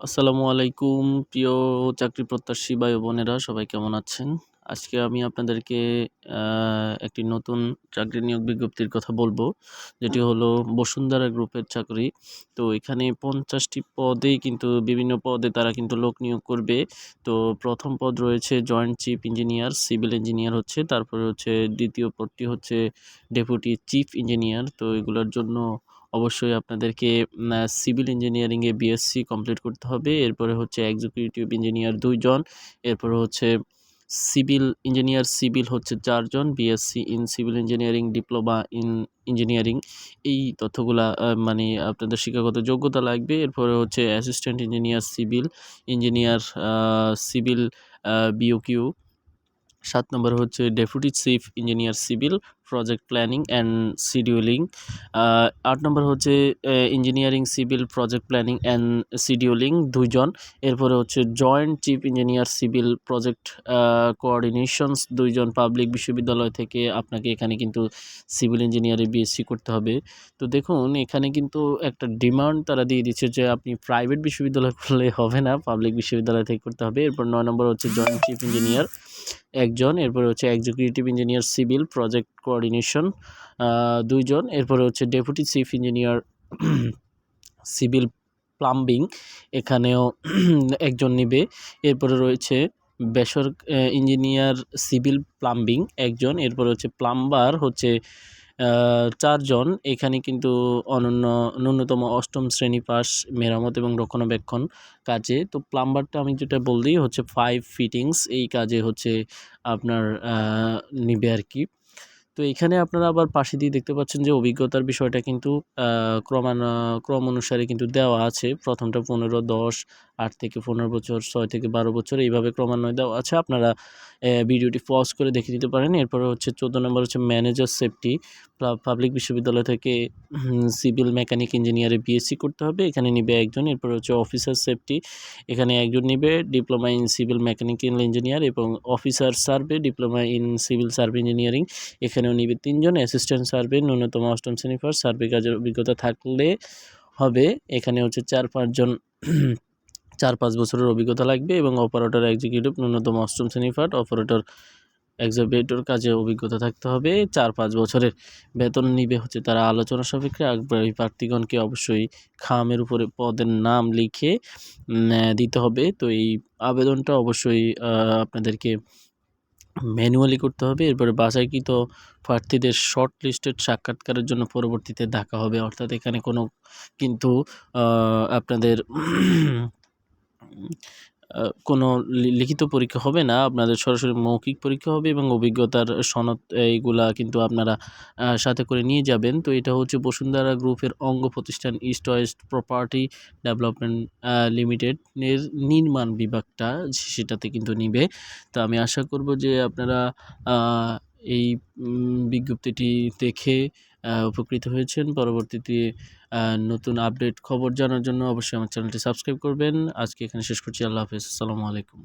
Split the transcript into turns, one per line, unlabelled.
আসসালামু আলাইকুম প্রিয় চাকরি প্রত্যাশী ভাই ও বোনেরা সবাই কেমন আছেন? আজকে আমি আপনাদেরকে একটি নতুন চাকরি নিয়োগ বিজ্ঞপ্তির কথা বলবো। যেটি হলো বসুন্ধরা গ্রুপের চাকরি। তো এখানে ৫০ টি পদেই কিন্তু বিভিন্ন পদে তারা কিন্তু লোক নিয়োগ করবে। তো ১ম পদ রয়েছে joint chief engineer, civil engineer হচ্ছে। তারপরে হচ্ছে ২য় পদটি হচ্ছে ডেপুটি চিফ ইঞ্জিনিয়ার। তো এগুলোর জন্য অবশ্যই আপনাদেরকে সিভিল ইঞ্জিনিয়ারিংয়ে বিএসসি কমপ্লিট করতে হবে। এরপরে হচ্ছে এক্সিকিউটিভ ইঞ্জিনিয়ার ২ জন। এরপরে হচ্ছে সিভিল ইঞ্জিনিয়ার সিভিল হচ্ছে ৪ জন। BSc in civil engineering, diploma in engineering এই তথ্যগুলা মানে আপনাদের শিক্ষাগত যোগ্যতা লাগবে। এরপরে হচ্ছে assistant engineer civil, engineer civil BOQ. ৭ নম্বরে হচ্ছে deputy chief engineer civil, project planning and scheduling. ৮ নম্বরে হচ্ছে engineering civil, project planning and scheduling ২ জন। এরপরে হচ্ছে joint chief engineer civil, project coordinations ২ জন। পাবলিক বিশ্ববিদ্যালয় থেকে আপনাকে এখানে কিন্তু সিভিল ইঞ্জিনিয়ারে বিএসসি করতে হবে। তো দেখুন এখানে কিন্তু একটা ডিমান্ড তারা দিয়ে দিচ্ছে যে আপনি প্রাইভেট বিশ্ববিদ্যালয় করলে হবে না, পাবলিক বিশ্ববিদ্যালয় থেকে করতে হবে। এরপর ৯ নম্বর হচ্ছে জয়েন্ট চিফ ইঞ্জিনিয়ার ১ জন। এরপরে হচ্ছে executive engineer civil, project coordination ২ জন। এরপরে হচ্ছে deputy chief engineer civil plumbing, এখানেও ১ জন নিবে। এরপরে রয়েছে ইঞ্জিনিয়ার সিভিল প্লাম্বিং ১ জন। এরপরে হচ্ছে প্লাম্বার হচ্ছে ৪ জন। এখানে কিন্তু ন্যূনতম ৮ম শ্রেণী পাস, মেরামত এবং রক্ষণাবেক্ষণ কাজে। তো প্লাম্বারটা আমি যেটা বললেই হচ্ছে ৫ ফিটিংস এই কাজে হচ্ছে আপনার নিবে আরকি। তো এখানে আপনারা আবার পাশে দিয়ে দেখতে পাচ্ছেন যে অভিজ্ঞতার বিষয়টা কিন্তু ক্রম অনুসারে কিন্তু দেওয়া আছে। প্রথমটা ১৫, ১০, ৮ থেকে ১৫ বছর, ৬ থেকে ১২ বছর এইভাবে ক্রমান্বয়ে দেওয়া আছে। আপনারা ভিডিওটি পজ করে দেখে নিতে পারেন। এরপরে হচ্ছে ১৪ নম্বর হচ্ছে ম্যানেজার সেফটি, পাবলিক বিশ্ববিদ্যালয় থেকে সিভিল মেকানিক ইঞ্জিনিয়ারে বিএসসি করতে হবে। এখানে নিবে ১ জন। এরপরে হচ্ছে অফিসার সেফটি, এখানে ১ জন নিবে, diploma in civil mechanical engineer এবং officer survey, diploma in civil survey engineering এখানেও নিবে ৩ জন। অ্যাসিস্ট্যান্ট সার্ভে ন্যূনতম ৮ম শ্রেণী পাস, সার্ভে কাজের অভিজ্ঞতা থাকলে হবে। এখানে হচ্ছে ৪-৫ জন ৪-৫ বছরের অভিজ্ঞতা লাগবে এবং অপারেটর এক্সিকিউটিভ ন্যূনতম ৮ম শ্রেণী পাস, অপারেটর এক্সিকিউটিভ কাজে অভিজ্ঞতা থাকতে হবে ৪-৫ বছরের। বেতন নিবে হচ্ছে তারা আলোচনা সাপেক্ষে। আগ্রহী প্রার্থীগণকে অবশ্যই খামের উপরে পদের নাম লিখে দিতে হবে। তো এই আবেদনটা অবশ্যই আপনাদেরকে ম্যানুয়ালি করতে হবে। এরপরে বাছাইকৃত প্রার্থীদের শর্ট লিস্টেড সাক্ষাৎকারের জন্য পরবর্তীতে ডাকা হবে। অর্থাৎ এখানে কোনো কিন্তু আপনাদের কোনো লিখিত পরীক্ষা হবে না, আপনাদের সরাসরি মৌখিক পরীক্ষা হবে এবং অভিজ্ঞতার সনদ এইগুলা কিন্তু আপনারা সাথে করে নিয়ে যাবেন। তো এটা হচ্ছে বসুন্ধরা গ্রুপের অঙ্গ প্রতিষ্ঠান east West property development limited এর নির্মাণ বিভাগটা সেটাতে কিন্তু নিবে। তো আমি আশা করব যে আপনারা এই বিজ্ঞপ্তিটি দেখে উপকৃত হয়েছেন। পরবর্তীতে নতুন আপডেট খবর জানার জন্য অবশ্যই আমার চ্যানেলটি সাবস্ক্রাইব করবেন। আজকে এখানে শেষ করছি। আল্লাহ হাফেজ। আসসালামু আলাইকুম।